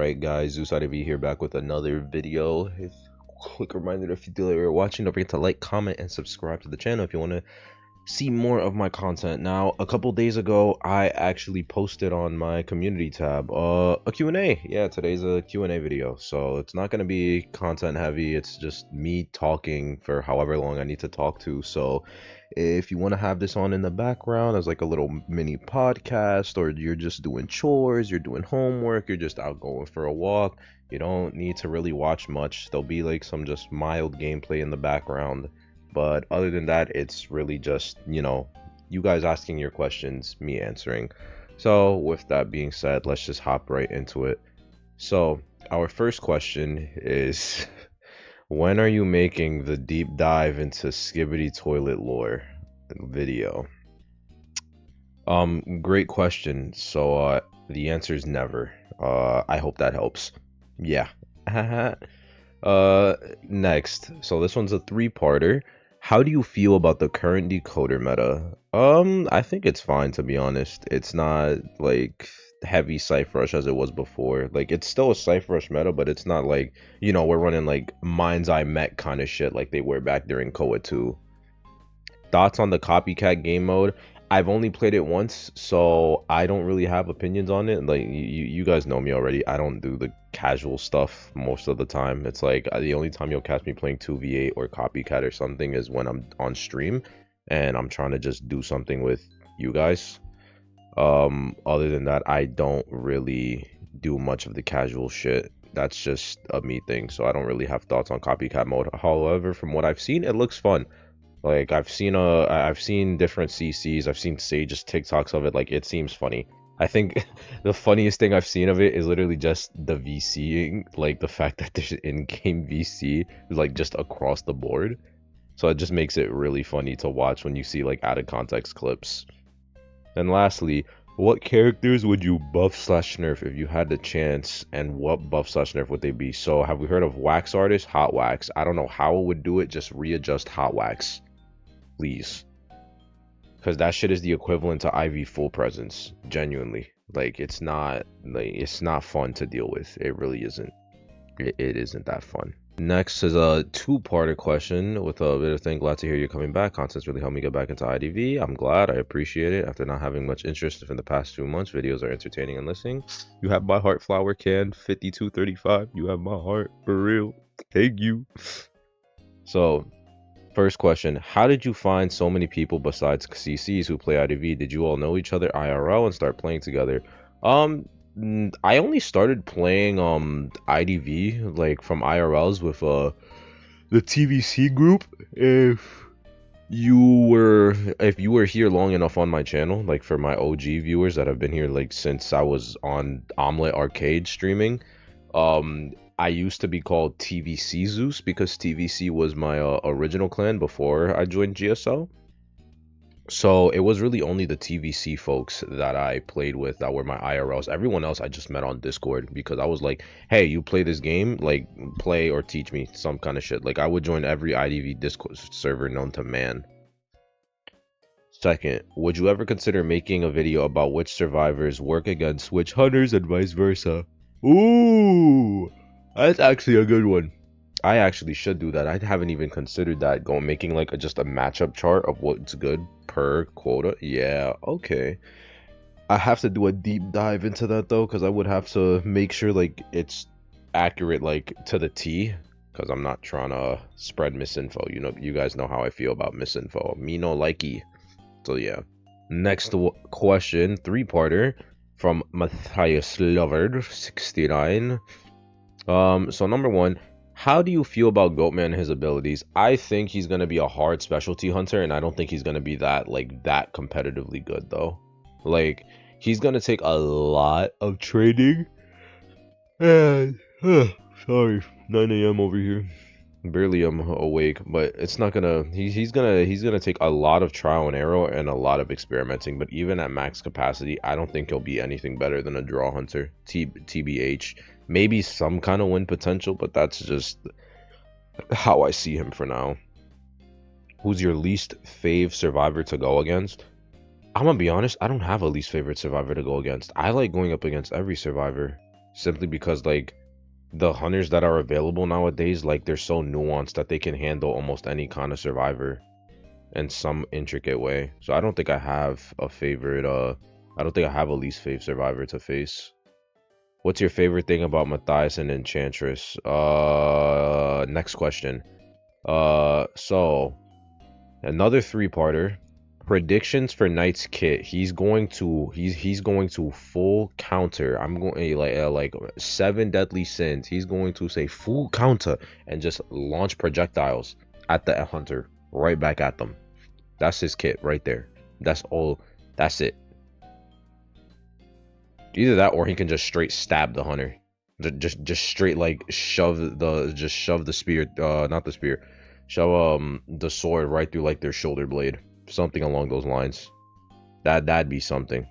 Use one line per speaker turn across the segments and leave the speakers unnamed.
Alright guys, ZeusverseV here, back with another video. Quick reminder, if you do that you're watching, don't forget to like, comment, and subscribe to the channel if you want to see more of my content. Now, a couple days ago, I actually posted on my community tab a Q&A. Yeah, today's a Q&A video, so it's not going to be content heavy. It's just me talking for however long I need to talk to. So if you want to have this on in the background as like a little mini podcast, or you're just doing chores, you're doing homework, you're just out going for a walk, you don't need to really watch much. There'll be like some just mild gameplay in the background. But other than that, it's really just, you guys asking your questions, me answering. So with that being said, let's just hop right into it. So our first question is, when are you making the deep dive into skibidi toilet lore video? Great question. So the answer is never. I hope that helps. Yeah. Next. So this one's a three-parter. How do you feel about the current decoder meta? I think it's fine, to be honest. It's not like heavy cipher rush as it was before. Like, it's still a cipher rush meta, but it's not like, we're running like mind's eye mech kind of shit like they were back during Koa 2. Thoughts on the copycat game mode? I've only played it once, so I don't really have opinions on it. Like, you guys know me already. I don't do the casual stuff most of the time. It's like the only time you'll catch me playing 2v8 or copycat or something is when I'm on stream and I'm trying to just do something with you guys. Other than that, I don't really do much of the casual shit. That's just a me thing, so I don't really have thoughts on copycat mode. However, from what I've seen, it looks fun. Like, I've seen different CCs, I've seen Sage's TikToks of it. Like, it seems funny. I think the funniest thing I've seen of it is literally just the VCing, like the fact that there's in-game VC is like just across the board. So it just makes it really funny to watch when you see like out of context clips. And lastly, what characters would you buff/nerf if you had the chance, and what buff/nerf would they be? So have we heard of wax artist? Hot wax. I don't know how it would do it, just readjust hot wax, please, because that shit is the equivalent to IV full presence. Genuinely, like, it's not fun to deal with. It really isn't. It isn't that fun. Next is a two-parter question with a bit of thing. Glad to hear you're coming back. Content's really helped me get back into IDV. I'm glad. I appreciate it. After not having much interest in the past 2 months, videos are entertaining and listening. You have my heart, flower can 5235. You have my heart, for real. Thank you. So, first question, how did you find so many people besides CCs who play IDV? Did you all know each other IRL and start playing together? I only started playing IDV like from IRLs with the TVC group. If you were here long enough on my channel, like for my OG viewers that have been here like since I was on Omelet Arcade streaming, I used to be called TVC Zeus because TVC was my original clan before I joined GSL. So it was really only the TVC folks that I played with that were my IRLs. Everyone else I just met on Discord because I was like, hey, you play this game? Like, play or teach me some kind of shit. Like, I would join every IDV Discord server known to man. Second, would you ever consider making a video about which survivors work against which hunters and vice versa? Ooh, that's actually a good one. I actually should do that. I haven't even considered that, making like just a matchup chart of what's good per quota. Yeah, okay. I have to do a deep dive into that though, because I would have to make sure like it's accurate like to the T, because I'm not trying to spread misinfo. You guys know how I feel about misinfo. Me no likey. So yeah. Next question, three-parter from Matthias Loverd 69. So number one, how do you feel about Goatman and his abilities? I think he's going to be a hard specialty hunter, and I don't think he's going to be that competitively good, though. Like, he's going to take a lot of training. And, sorry, 9 a.m. over here. Barely I'm awake, but it's not gonna, he's gonna take a lot of trial and error and a lot of experimenting, but even at max capacity, I don't think he'll be anything better than a draw hunter. TBH. Maybe some kind of win potential, but that's just how I see him for now. Who's your least fave survivor to go against? I'm gonna be honest, I don't have a least favorite survivor to go against. I like going up against every survivor. simply because like the hunters that are available nowadays, like they're so nuanced that they can handle almost any kind of survivor in some intricate way. So I don't think I have a favorite. I don't think I have a least fave survivor to face. What's your favorite thing about Matthias and Enchantress? Next question. So another three-parter. Predictions for Knight's kit. He's going to full counter. I'm going like 7 deadly sins. He's going to say full counter and just launch projectiles at the hunter right back at them. That's his kit right there. That's all. That's it. Either that or he can just straight stab the hunter. Just straight like shove the spear, not the spear. Shove the sword right through like their shoulder blade. Something along those lines. That'd be something.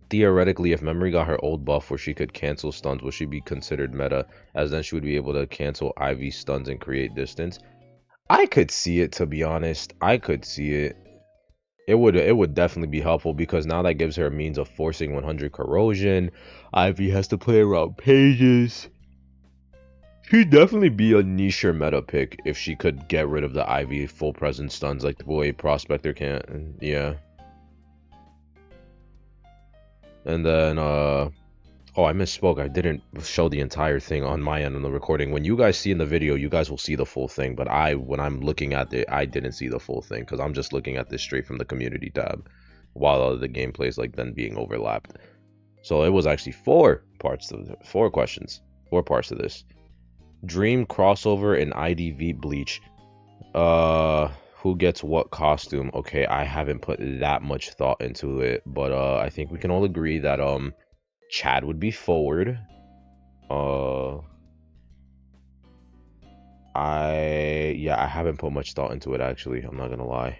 Theoretically, if Memory got her old buff where she could cancel stuns, would she be considered meta? As then she would be able to cancel IV stuns and create distance. I could see it, to be honest. I could see it. It would definitely be helpful because now that gives her a means of forcing 100 corrosion. Ivy has to play around pages. She'd definitely be a niche meta pick if she could get rid of the Ivy full presence stuns like the way Prospector can't. Yeah. And then oh, I misspoke. I didn't show the entire thing on my end on the recording. When you guys see in the video, you guys will see the full thing. But when I'm looking at it, I didn't see the full thing because I'm just looking at this straight from the community tab, while the gameplay is like then being overlapped. So it was actually 4 parts of 4 questions, 4 parts of this. Dream crossover and IDV bleach. Who gets what costume? Okay, I haven't put that much thought into it, but I think we can all agree that Chad would be forward. I haven't put much thought into it actually. I'm not gonna lie.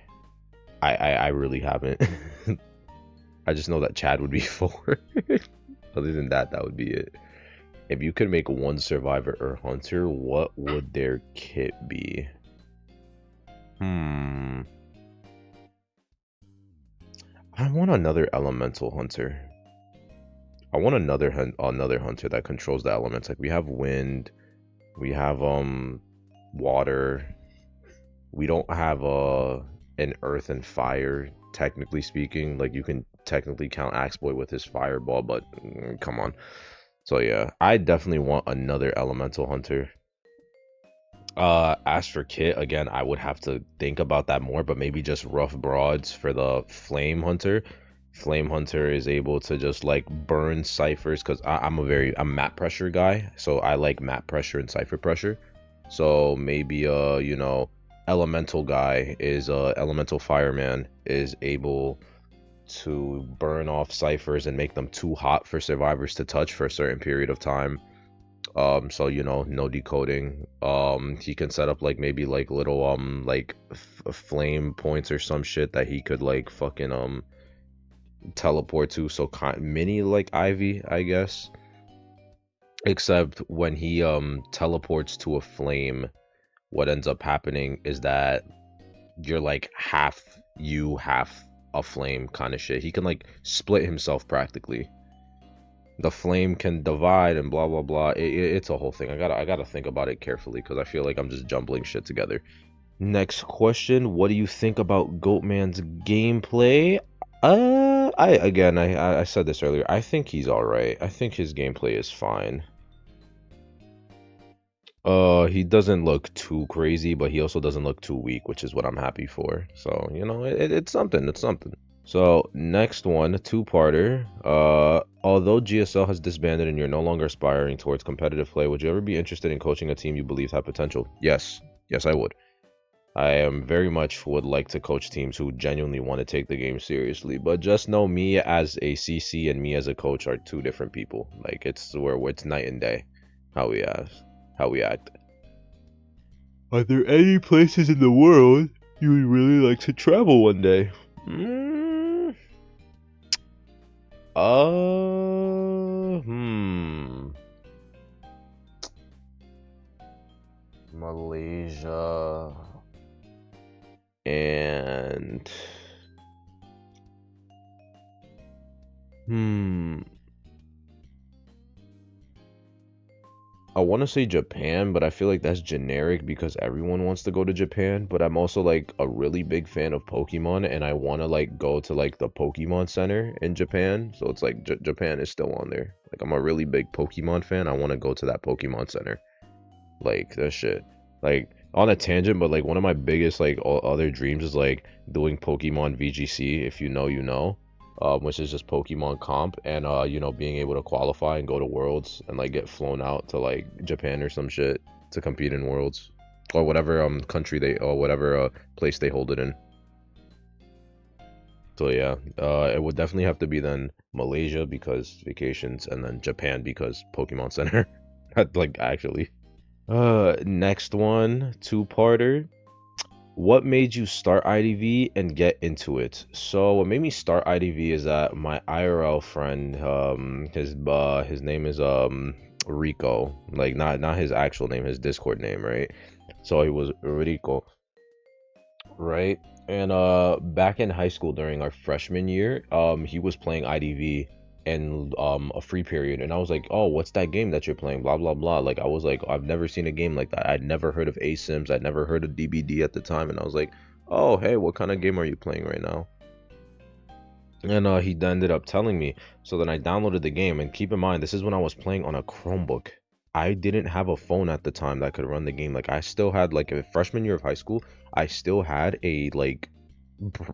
I really haven't. I just know that Chad would be forward. Other than that, that would be it. If you could make one survivor or hunter, what would their kit be? I want another elemental hunter. I want another hunter that controls the elements. Like we have wind, we have water. We don't have an earth and fire, technically speaking. Like you can technically count Axeboy with his fireball, but come on. So yeah, I definitely want another elemental hunter. As for kit, again, I would have to think about that more, but maybe just rough broads for the flame hunter. Flame hunter is able to just like burn ciphers because I'm a map pressure guy, so I like map pressure and cipher pressure. So maybe you know, elemental guy is elemental fireman is able to burn off ciphers and make them too hot for survivors to touch for a certain period of time. So you know, no decoding. He can set up like maybe like little like flame points or some shit that he could like fucking teleport to, so mini like Ivy, I guess. Except when he teleports to a flame, what ends up happening is that you're like half you, half a flame kind of shit. He can like split himself practically. The flame can divide and blah blah blah. It's a whole thing. I gotta think about it carefully because I feel like I'm just jumbling shit together. Next question: what do you think about Goatman's gameplay? I said this earlier. I think he's all right. I think his gameplay is fine. He doesn't look too crazy, but he also doesn't look too weak, which is what I'm happy for. So you know, it's something. It's something. So next one, two-parter. Although GSL has disbanded and you're no longer aspiring towards competitive play, would you ever be interested in coaching a team you believe have potential? Yes. Yes, I would. I am very much would like to coach teams who genuinely want to take the game seriously, but just know me as a CC and me as a coach are 2 different people. Like it's night and day how we act. Are there any places in the world you would really like to travel one day? Malaysia and I want to say Japan, but I feel like that's generic because everyone wants to go to Japan. But I'm also like a really big fan of Pokemon, and I want to like go to like the Pokemon Center in Japan. So it's like Japan is still on there. Like I'm a really big Pokemon fan. I want to go to that Pokemon Center. Like that shit. Like on a tangent, but like one of my biggest like other dreams is like doing Pokemon VGC. If you know, you know. Which is just Pokemon comp, and you know, being able to qualify and go to Worlds and like get flown out to like Japan or some shit to compete in Worlds or whatever country they or whatever place they hold it in. So yeah, it would definitely have to be then Malaysia because vacations, and then Japan because Pokemon Center. Like actually. Next one, two-parter. What made you start IDV and get into it? So what made me start IDV is that my IRL friend, his name is Rico, like not his actual name, his Discord name, right? So he was Rico, right? And back in high school during our freshman year, he was playing IDV and a free period, and I was like, oh, what's that game that you're playing? Blah blah blah. Like I was like, I've never seen a game like that. I'd never heard of ASIMs. I'd never heard of DBD at the time, and I was like, oh, hey, what kind of game are you playing right now? And he ended up telling me. So then I downloaded the game, and keep in mind, this is when I was playing on a Chromebook. I didn't have a phone at the time that could run the game. Like I still had like a freshman year of high school, I still had a like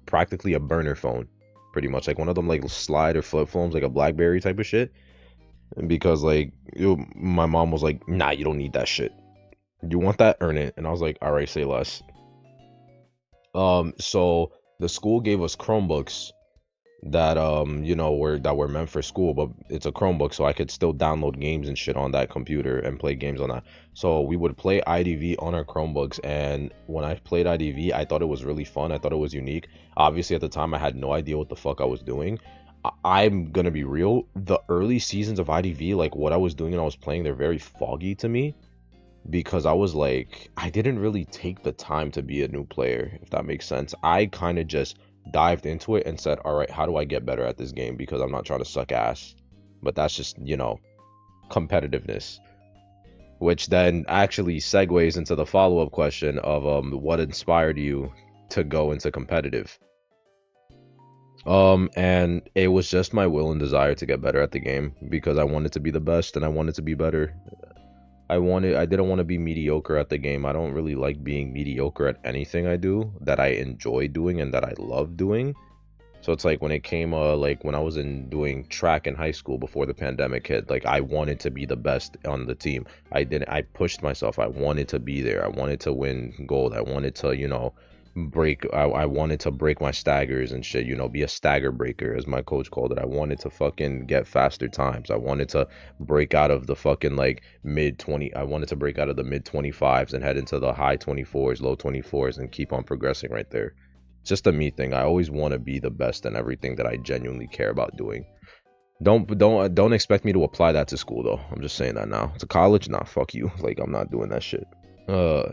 practically a burner phone, pretty much like one of them like slide or flip phones, like a BlackBerry type of shit. Because like my mom was like, nah, you don't need that shit. You want that, earn it. And I was like, all right, say less. So the school gave us Chromebooks that you know were meant for school, but it's a Chromebook, so I could still download games and shit on that computer and play games on that. So we would play IDV on our Chromebooks, and when I played IDV, I thought it was really fun. I thought it was unique. Obviously at the time I had no idea what the fuck I was doing. I'm gonna be real, the early seasons of IDV, like what I was doing and I was playing, they're very foggy to me because I was like, I didn't really take the time to be a new player, if that makes sense. I kind of just dived into it and said, all right, how do I get better at this game? Because I'm not trying to suck ass. But that's just, you know, competitiveness. Which then actually segues into the follow-up question of what inspired you to go into competitive. And it was just my will and desire to get better at the game because I wanted to be the best and I wanted to be better. I didn't want to be mediocre at the game. I don't really like being mediocre at anything I do that I enjoy doing and that I love doing. So it's like when it came like when I was in doing track in high school before the pandemic hit, like I wanted to be the best on the team. I pushed myself. I wanted to be there. I wanted to win gold. I wanted to, you know, I wanted to break my staggers and shit, you know, be a stagger breaker as my coach called it. I wanted to fucking get faster times. I wanted to break out of the fucking like I wanted to break out of the mid 25s and head into the high 24s, low 24s and keep on progressing right there. It's just a me thing. I always want to be the best in everything that I genuinely care about doing. Don't expect me to apply that to school though. I'm just saying that now. To college, nah, fuck you. Like I'm not doing that shit.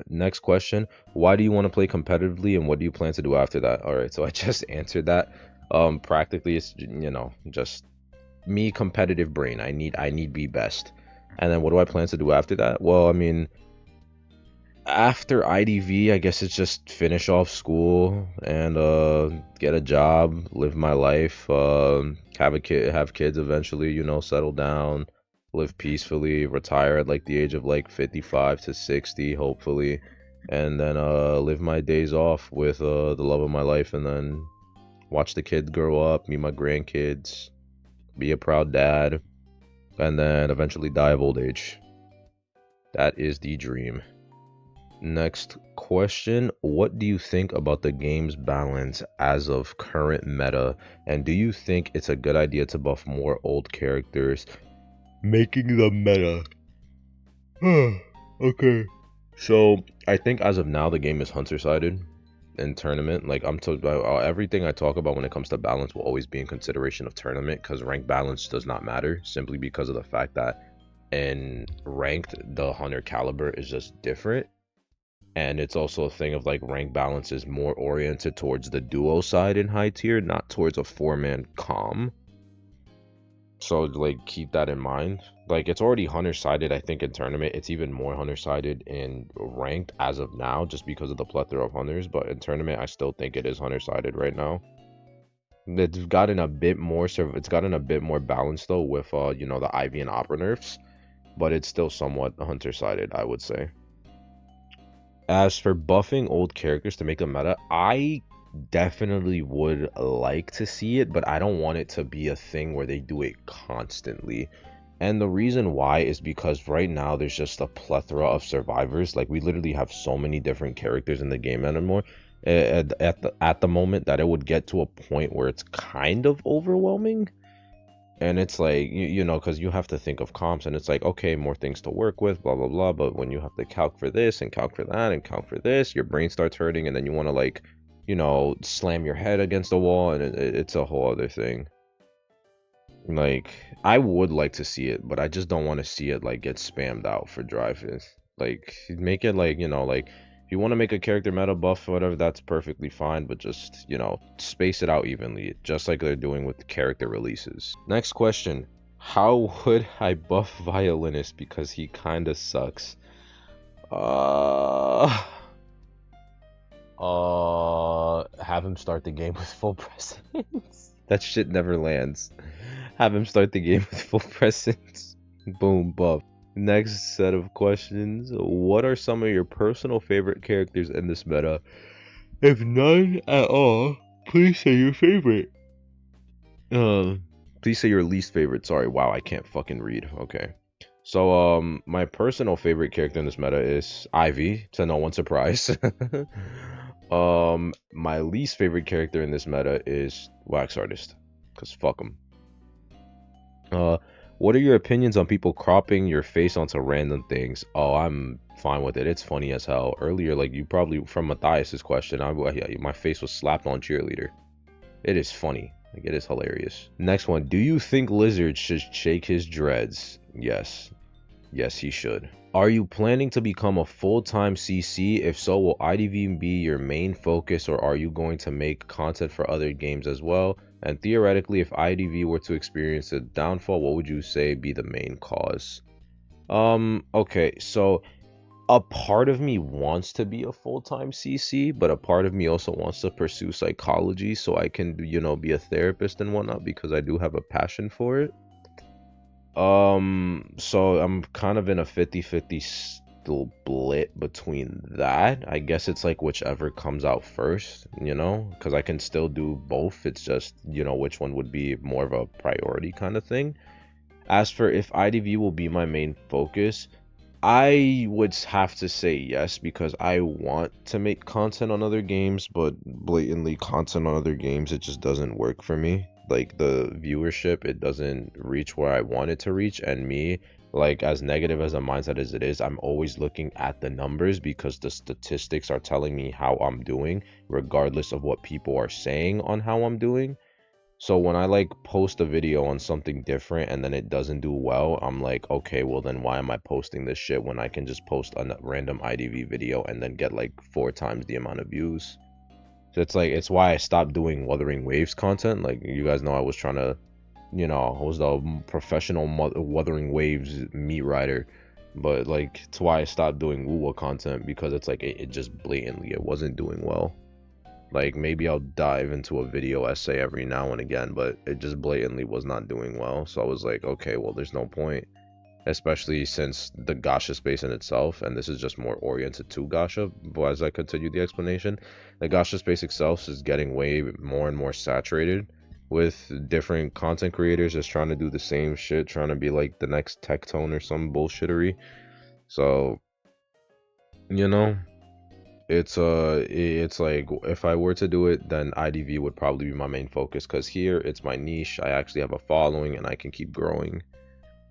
Next question. Why do you want to play competitively and what do you plan to do after that? All right, so I just answered that. Practically it's, you know, just me competitive brain. I need be best. And then what do I plan to do after that? Well, I mean, after IDV, I guess it's just finish off school and get a job, live my life, have kids eventually, you know, settle down, live peacefully, retire at like the age of like 55 to 60, hopefully, and then live my days off with the love of my life, and then watch the kids grow up, meet my grandkids, be a proud dad, and then eventually die of old age. That is the dream. Next question. What do you think about the game's balance as of current meta? And do you think it's a good idea to buff more old characters, making the meta? Okay. So, I think as of now, the game is hunter-sided in tournament. Like, I'm talking about everything I talk about when it comes to balance will always be in consideration of tournament because rank balance does not matter simply because of the fact that in ranked, the hunter caliber is just different. And it's also a thing of like rank balance is more oriented towards the duo side in high tier, not towards a 4-man comm. So like keep that in mind. Like, it's already hunter sided, I think, in tournament. It's even more hunter sided in ranked as of now, just because of the plethora of hunters. But in tournament, I still think it is hunter sided right now. It's gotten a bit more, it's gotten a bit more balanced though with you know, the Ivy and Opera nerfs, but it's still somewhat hunter sided, I would say. As for buffing old characters to make a meta, I definitely would like to see it, but I don't want it to be a thing where they do it constantly. And the reason why is because right now there's just a plethora of survivors. Like, we literally have so many different characters in the game anymore at the moment that it would get to a point where it's kind of overwhelming. And it's like, you know, because you have to think of comps, and it's like, okay, more things to work with, blah blah blah, but when you have to calc for this and calc for that and calc for this, your brain starts hurting, and then you want to, like, you know, slam your head against the wall, and it's a whole other thing. Like, I would like to see it, but I just don't want to see it like get spammed out for drive-ins. Like, make it like, you know, like, if you want to make a character meta buff or whatever, that's perfectly fine, but just, you know, space it out evenly, just like they're doing with character releases. Next question: how would I buff Violinist because he kinda sucks? Have him start the game with full presence. That shit never lands. Have him start the game with full presence. Boom, buff. Next set of questions: what are some of your personal favorite characters in this meta? If none at all, please say your favorite. Please say your least favorite. Sorry, wow, I can't fucking read. Okay. So, my personal favorite character in this meta is Ivy, to no one's surprise. My least favorite character in this meta is Wax Artist, cause fuck him. What are your opinions on people cropping your face onto random things? Oh, I'm fine with it. It's funny as hell. Earlier, like, you probably, from Matthias's question, my face was slapped on cheerleader. It is funny. Like, it is hilarious. Next one: do you think Lizard should shake his dreads? Yes. Yes, he should. Are you planning to become a full-time CC? If so, will IDV be your main focus, or are you going to make content for other games as well? And theoretically, if IDV were to experience a downfall, what would you say be the main cause? Okay, so a part of me wants to be a full-time CC, but a part of me also wants to pursue psychology so I can, you know, be a therapist and whatnot, because I do have a passion for it. So I'm kind of in a 50-50 split between that. I guess it's like whichever comes out first, you know, because I can still do both. It's just, you know, which one would be more of a priority kind of thing. As for if IDV will be my main focus, I would have to say yes, because I want to make content on other games, but blatantly content on other games, it just doesn't work for me. Like, the viewership, it doesn't reach where I want it to reach, and me, like, as negative as a mindset as it is, I'm always looking at the numbers, because the statistics are telling me how I'm doing, regardless of what people are saying on how I'm doing. So when I, like, post a video on something different and then it doesn't do well, I'm like, okay, well then why am I posting this shit when I can just post a random IDV video and then get like 4 times the amount of views? So it's like, it's why I stopped doing Wuthering Waves content. Like, you guys know I was trying to, you know, I was the professional Wuthering Waves meat rider, but like, it's why I stopped doing Wuwa content, because it's like, it just blatantly, it wasn't doing well. Like, maybe I'll dive into a video essay every now and again, but it just blatantly was not doing well. So I was like, okay, well, there's no point. Especially since the gacha space in itself, and this is just more oriented to gacha, but as I continue the explanation, the gacha space itself is getting way more and more saturated with different content creators just trying to do the same shit, trying to be like the next Tectone or some bullshittery. So, you know, it's like, if I were to do it, then IDV would probably be my main focus, because here it's my niche, I actually have a following, and I can keep growing.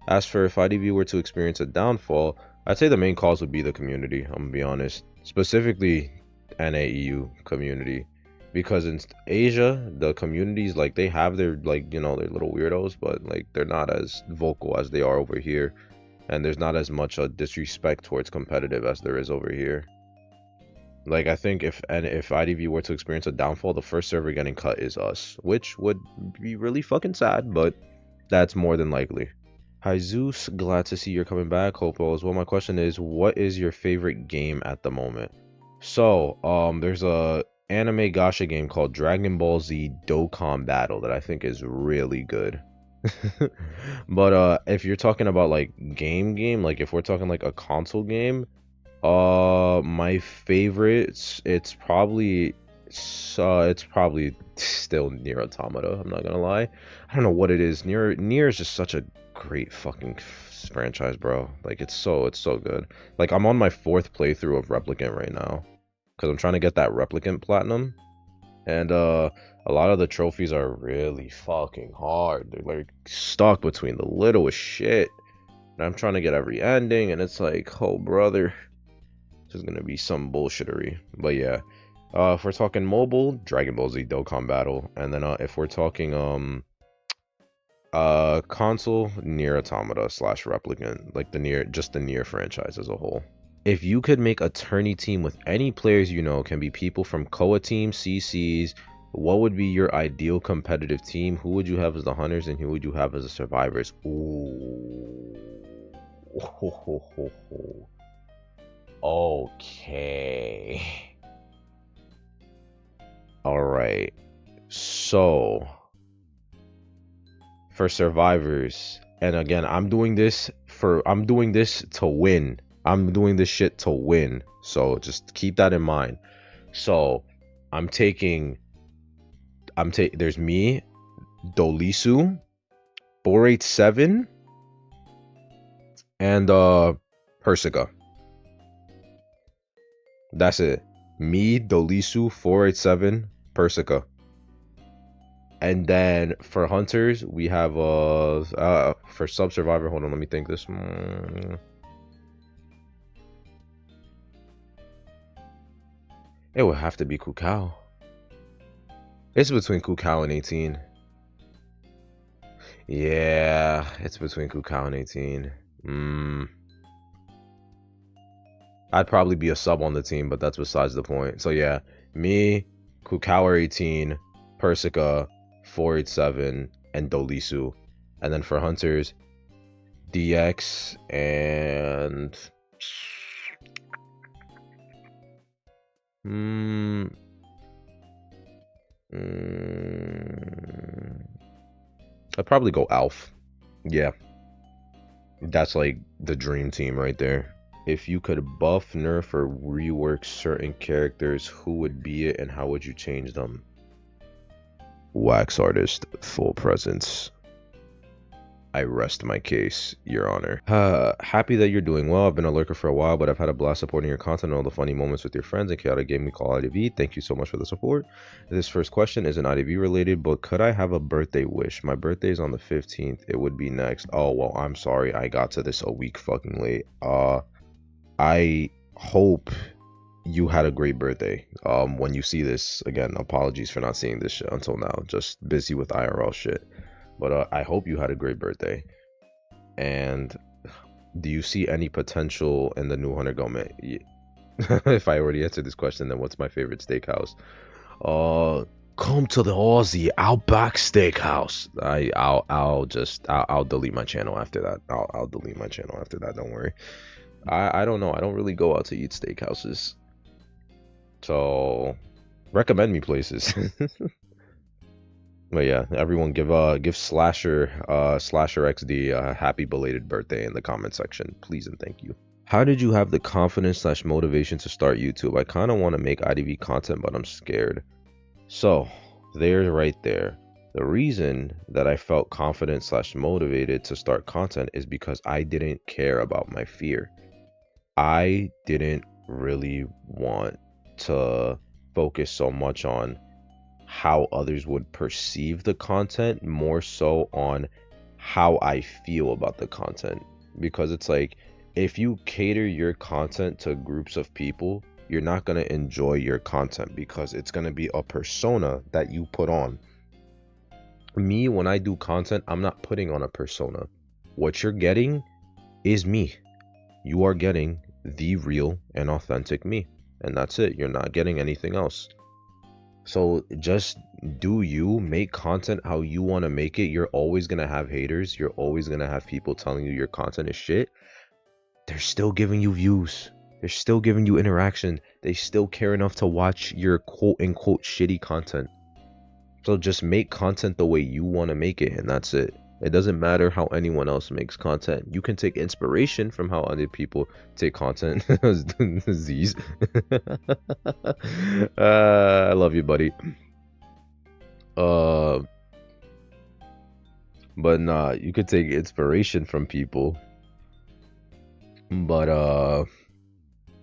As for if IDV were to experience a downfall, I'd say the main cause would be the community, I'm gonna be honest. Specifically NAEU community. Because in Asia, the communities, like, they have their, like, you know, their little weirdos, but like, they're not as vocal as they are over here. And there's not as much disrespect towards competitive as there is over here. Like, I think if IDV were to experience a downfall, the first server getting cut is us, which would be really fucking sad, but that's more than likely. Hi Zeus, glad to see you're coming back. Hope all is well. My question is, what is your favorite game at the moment? So, there's a anime gacha game called Dragon Ball Z Dokkan Battle that I think is really good. But if you're talking about like game, like if we're talking like a console game, my favorites, it's probably still Nier Automata. I'm not gonna lie. I don't know what it is. Nier is just such a great fucking franchise, bro. Like it's so good. Like I'm on my 4th playthrough of Replicant right now because I'm trying to get that Replicant Platinum, and a lot of the trophies are really fucking hard. They're like stuck between the littlest shit, and I'm trying to get every ending, and it's like, oh brother. This is gonna be some bullshittery. But yeah. If we're talking mobile, Dragon Ball Z Dokkan Battle. And then if we're talking console, Nier Automata slash Replicant. Like the Nier franchise as a whole. If you could make a tourney team with any players you know, can be people from Koa team, CCs, what would be your ideal competitive team? Who would you have as the hunters and who would you have as the survivors? Ooh. Okay. All right. So, for survivors, and again, I'm doing this to win. I'm doing this shit to win. So, just keep that in mind. So, there's me, Dolisu, 487, and Persica. That's it. Me, Dolisu, 487, Persica. And then for hunters, we have for sub survivor, hold on, let me think this. It would have to be Kukao. It's between Kukao and 18. Yeah, it's between Kukao and 18. I'd probably be a sub on the team, but that's besides the point. So yeah, me, Kukao 18, Persica, 487, and Dolisu. And then for hunters, DX and I'd probably go Alf. Yeah, that's like the dream team right there. If you could buff, nerf, or rework certain characters, who would be it and how would you change them? Wax artist, full presence. I rest my case, Your Honor. Happy that you're doing well. I've been a lurker for a while, but I've had a blast supporting your content and all the funny moments with your friends and chaotic game we call IDV. Thank you so much for the support. This first question isn't IDV related, but could I have a birthday wish? My birthday is on the 15th. It would be next. Oh, well, I'm sorry. I got to this a week fucking late. I hope you had a great birthday. When you see this, again, apologies for not seeing this shit until now. Just busy with IRL shit. But I hope you had a great birthday. And do you see any potential in the new Hunter Goatman? If I already answered this question, then what's my favorite steakhouse? Come to the Aussie Outback Steakhouse. I'll delete my channel after that. I'll delete my channel after that. Don't worry. I don't know. I don't really go out to eat steakhouses. So recommend me places. But yeah, everyone give Slasher XD a happy belated birthday in the comment section, please and thank you. How did you have the confidence / motivation to start YouTube? I kind of want to make IDV content, but I'm scared. So there's right there. The reason that I felt confident / motivated to start content is because I didn't care about my fear. I didn't really want to focus so much on how others would perceive the content, more so on how I feel about the content. Because it's like, if you cater your content to groups of people, you're not going to enjoy your content because it's going to be a persona that you put on. Me, when I do content, I'm not putting on a persona. What you're getting is me. You are getting the real and authentic me, and that's it. You're not getting anything else. So just do you make content how you want to make it. You're always gonna have haters. You're always gonna have people telling you your content is shit. They're still giving you views. They're still giving you interaction. They still care enough to watch your quote-unquote shitty content. So just make content the way you want to make it, and that's it. It doesn't matter how anyone else makes content. You can take inspiration from how other people take content. Zeus. I love you, buddy. But nah, you could take inspiration from people. But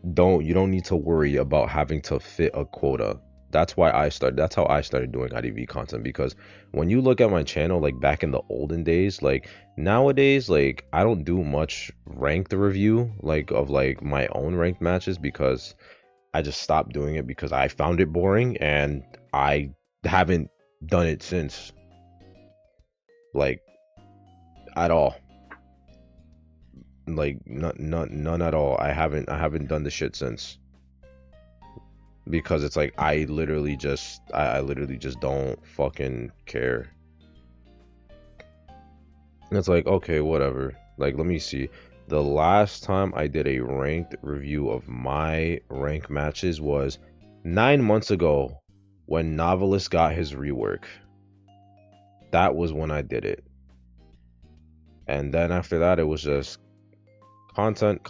you don't need to worry about having to fit a quota. That's how I started doing IDV content, because when you look at my channel, like back in the olden days, like nowadays, like I don't do much ranked review like of like my own ranked matches, because I just stopped doing it because I found it boring, and I haven't done it since, like, at all. Like none at all. I haven't done the shit since, because it's like I literally just don't fucking care. And it's like, okay, whatever. Like, let me see. The last time I did a ranked review of my rank matches was 9 months ago, when Novelist got his rework. That was when I did it. And then after that, it was just content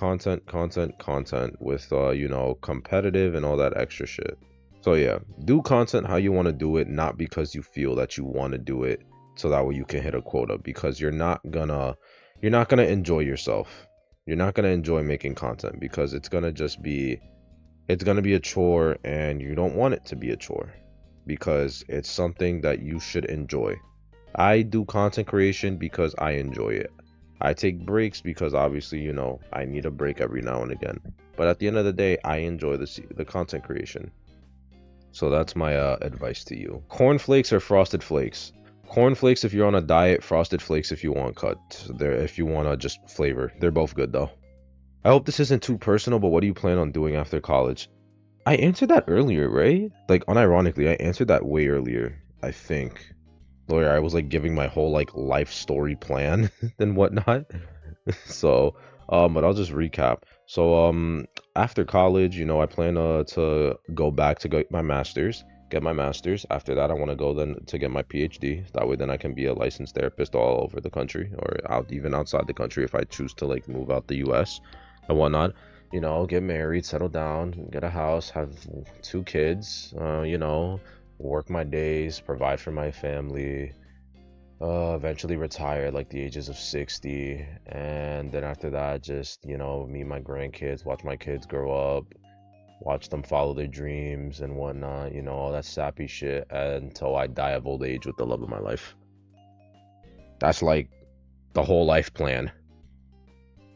with you know, competitive and all that extra shit. So yeah, do content how you want to do it, not because you feel that you want to do it so that way you can hit a quota, because you're not gonna enjoy yourself. You're not gonna enjoy making content, because it's gonna be a chore, and you don't want it to be a chore, because it's something that you should enjoy. I do content creation because I enjoy it. I take breaks because obviously, you know, I need a break every now and again. But at the end of the day, I enjoy the content creation. So that's my advice to you. Cornflakes or frosted flakes? Cornflakes if you're on a diet, frosted flakes if you want cut. If you want to just flavor. They're both good though. I hope this isn't too personal, but what do you plan on doing after college? I answered that earlier, right? Like, unironically, I answered that way earlier, I think. Lawyer, I was like giving my whole like life story plan and whatnot. So but I'll just recap. So after college, you know, I plan to go back to get my master's. After that, I want to go then to get my PhD. That way then I can be a licensed therapist all over the country, or even outside the country if I choose to like move out the US and whatnot. You know, get married, settle down, get a house, have 2 kids, you know, work my days, provide for my family, eventually retire like the ages of 60, and then after that, just, you know, meet my grandkids, watch my kids grow up, watch them follow their dreams and whatnot, you know, all that sappy shit, until I die of old age with the love of my life. That's like the whole life plan.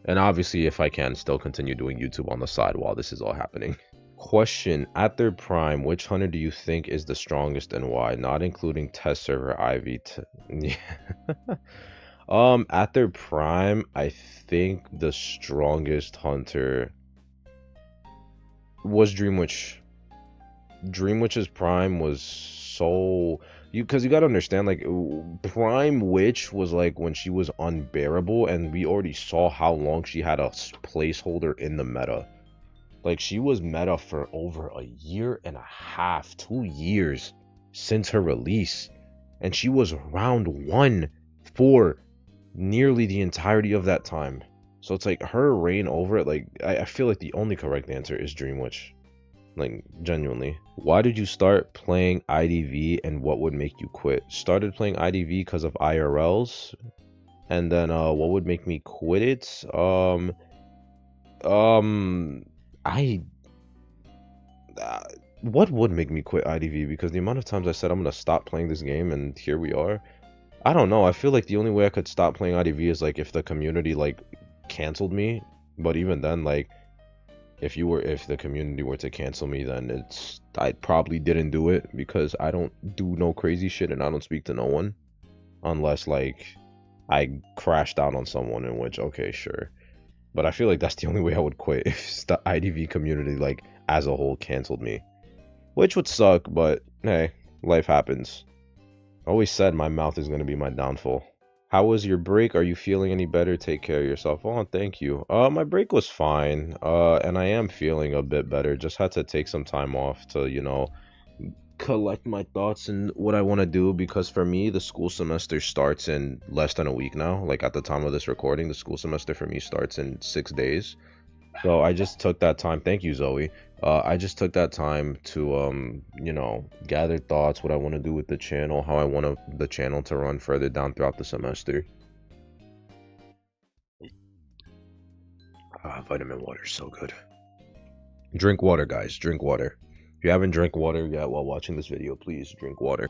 And obviously, if I can, still continue doing YouTube on the side while this is all happening. Question: at their prime, which hunter do you think is the strongest and why? Not including test server IV. Yeah. At their prime, I think the strongest hunter was Dreamwitch. Dreamwitch's prime was so because you gotta understand, like, Prime Witch was like when she was unbearable, and we already saw how long she had a placeholder in the meta. Like, she was meta for over a year and a half, 2 years since her release. And she was round 1 for nearly the entirety of that time. So it's like her reign over it, like, I feel like the only correct answer is Dreamwitch. Like, genuinely. Why did you start playing IDV, and what would make you quit? Started playing IDV because of IRLs. And then what would make me quit it? What would make me quit IDV? Because the amount of times I said I'm gonna stop playing this game, and here we are. I don't know. I feel like the only way I could stop playing IDV is like if the community like canceled me. But even then, like, if the community were to cancel me, then I probably didn't do it, because I don't do no crazy shit and I don't speak to no one, unless like I crashed out on someone, in which, okay, sure. But I feel like that's the only way I would quit, if the IDV community, like, as a whole canceled me. Which would suck, but hey, Life happens. Always said my mouth is going to be my downfall. How was your break? Are you feeling any better? Take care of yourself. Oh, thank you. My break was fine. And I am feeling a bit better. Just had to take some time off to, you know, collect my thoughts and what I want to do, because for me the school semester starts in less than a week now. Like at the time of this recording, the school semester for me starts in 6 days. So I just took that time. Thank you, Zoe. I just took that time to you know, gather thoughts, what I want to do with the channel, how I want the channel to run further down throughout the semester. Vitamin water is so good. Drink water, guys. Drink water. If you haven't drank water yet while watching this video, please drink water.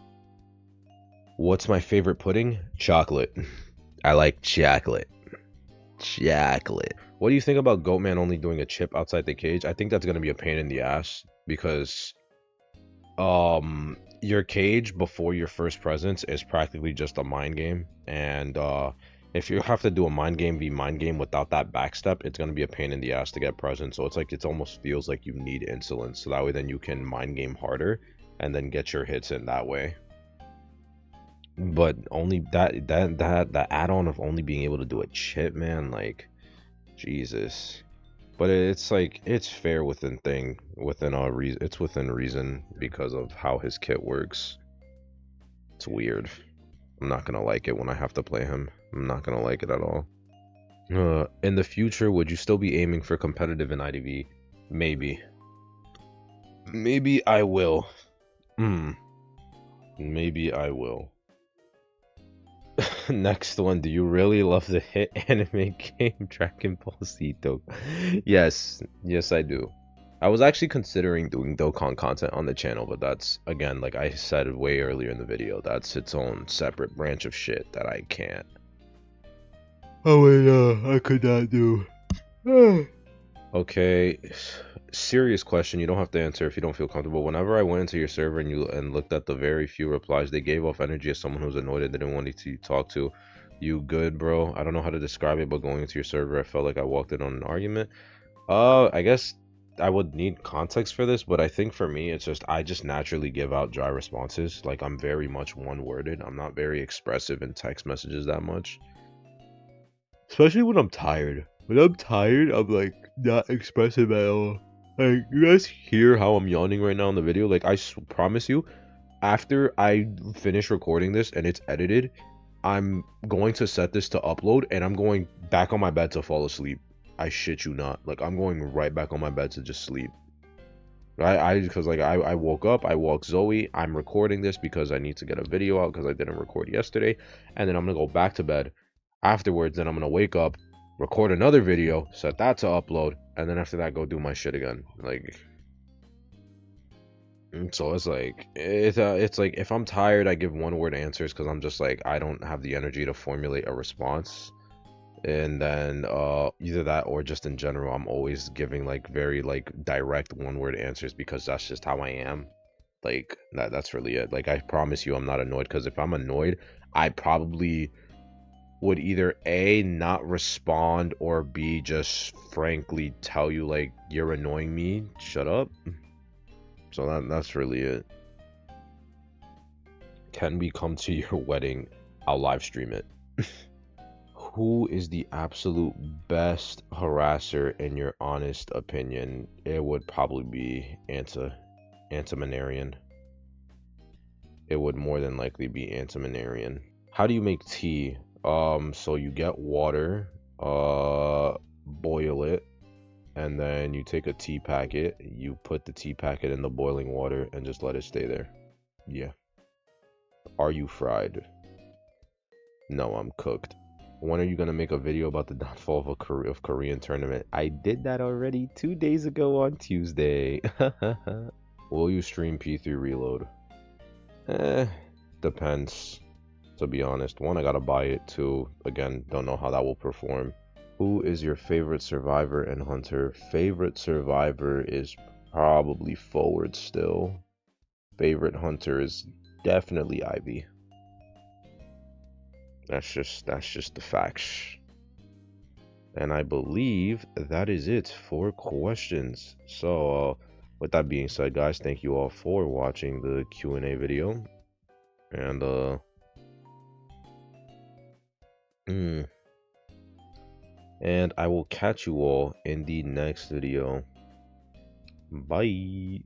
What's my favorite pudding? Chocolate. I like chocolate. Chocolate. What do you think about Goatman only doing a chip outside the cage? I think that's gonna be a pain in the ass, because your cage before your first presence is practically just a mind game, and if you have to do a mind game v mind game without that backstep, it's gonna be a pain in the ass to get presents. So it's like, it almost feels like you need insolence, so that way then you can mind game harder and then get your hits in that way. But only that add-on of only being able to do a chip, man, like, Jesus. But it's like, it's fair within reason. It's within reason because of how his kit works. It's weird. I'm not gonna like it when I have to play him. I'm not gonna like it at all. In the future, would you still be aiming for competitive in IDV? Maybe. Maybe I will. Maybe I will. Next one, do you really love the hit anime game Dragon Ball Z Dokkan? Yes I do. I was actually considering doing Dokkan content on the channel, but that's, again, like I said way earlier in the video, that's its own separate branch of shit that I can't. Oh wait, I could not do. Okay, serious question. You don't have to answer if you don't feel comfortable. Whenever I went into your server and looked at the very few replies, they gave off energy as someone who's annoyed and didn't want to talk to. You good, bro? I don't know how to describe it, but going into your server, I felt like I walked in on an argument. I guess I would need context for this, but I think for me, it's just, I just naturally give out dry responses. Like, I'm very much one-worded. I'm not very expressive in text messages that much. Especially when I'm tired. When I'm tired, I'm like not expressive at all. Like, you guys hear how I'm yawning right now in the video? Like, I promise you, after I finish recording this and it's edited, I'm going to set this to upload and I'm going back on my bed to fall asleep. I shit you not. Like, I'm going right back on my bed to just sleep. Right? Because like I woke up, I walked Zoe, I'm recording this because I need to get a video out because I didn't record yesterday, and then I'm gonna go back to bed. Afterwards, then I'm gonna wake up, record another video, set that to upload, and then after that go do my shit again. Like, so it's like if I'm tired, I give one word answers because I'm just like, I don't have the energy to formulate a response. And then either that or just in general, I'm always giving like very like direct one word answers because that's just how I am. Like, that's really it. Like, I promise you I'm not annoyed, because if I'm annoyed, I probably would either A, not respond, or B, just frankly tell you like, you're annoying me, shut up. So that's really it. Can we come to your wedding? I'll live stream it. Who is the absolute best harasser in your honest opinion? It would probably be Antimanarian. It would more than likely be Antimanarian. How do you make tea? So you get water, boil it, and then you take a tea packet, you put the tea packet in the boiling water and just let it stay there. Yeah. Are you fried? No, I'm cooked. When are you gonna make a video about the downfall of Korean tournament? I did that already 2 days ago on Tuesday. Will you stream P3 Reload? Depends. To be honest, one, I gotta buy it. Two, again, don't know how that will perform. Who is your favorite survivor and hunter? Favorite survivor is probably forward still. Favorite hunter is definitely Ivy. That's just the facts. And I believe that is it for questions. So with that being said, guys, thank you all for watching the Q&A video, and mm, and I will catch you all in the next video. Bye.